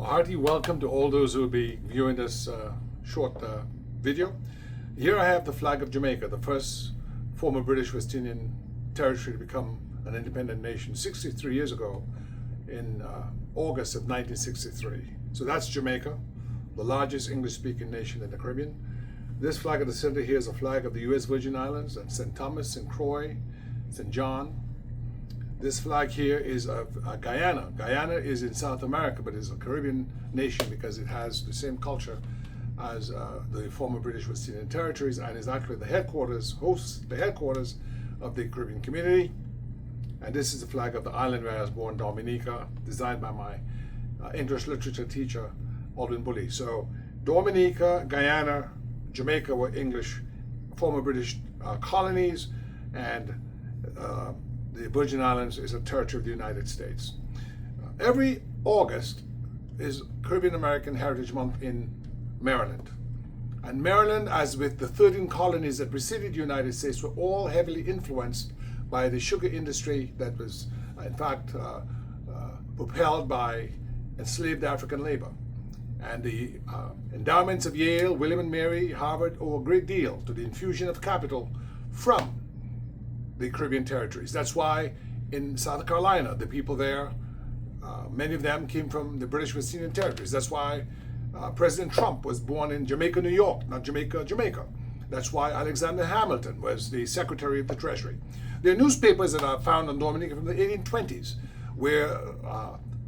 A hearty welcome to all those who will be viewing this short video. Here I have the flag of Jamaica, the first former British West Indian territory to become an independent nation 63 years ago in August of 1963. So that's Jamaica, the largest English-speaking nation in the Caribbean. This flag at the center here is a flag of the U.S. Virgin Islands and St. Thomas, St. Croix, St. John. This flag here is of Guyana. Guyana is in South America, but is a Caribbean nation because it has the same culture as the former British West Indian territories, and is actually the headquarters, hosts the headquarters of the Caribbean community. And this is the flag of the island where I was born, Dominica, designed by my English literature teacher, Alvin Bully. So Dominica, Guyana, Jamaica were English, former British colonies, and the Virgin Islands is a territory of the United States. Every August is Caribbean American Heritage Month in Maryland. And Maryland, as with the 13 colonies that preceded the United States, were all heavily influenced by the sugar industry that was, in fact, propelled by enslaved African labor. And the endowments of Yale, William and Mary, Harvard owe a great deal to the infusion of capital from the Caribbean territories. That's why in South Carolina, the people there, many of them came from the British West Indian territories. That's why President Trump was born in Jamaica, New York, not Jamaica, Jamaica. That's why Alexander Hamilton was the Secretary of the Treasury. There are newspapers that are found in Dominica from the 1820s, where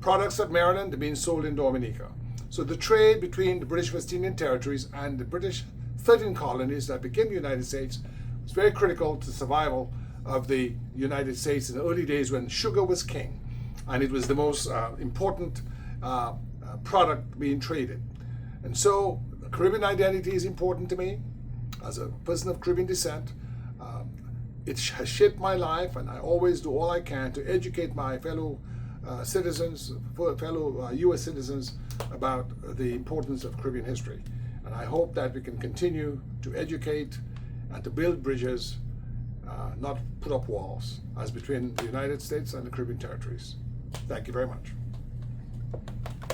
products of Maryland are being sold in Dominica. So the trade between the British West Indian territories and the British 13 colonies that became the United States was very critical to survival of the United States in the early days when sugar was king, and it was the most important product being traded. And so Caribbean identity is important to me as a person of Caribbean descent. It has shaped my life, and I always do all I can to educate my fellow citizens, fellow U.S. citizens, about the importance of Caribbean history. And I hope that we can continue to educate and to build bridges, not put up walls, as between the United States and the Caribbean territories. Thank you very much.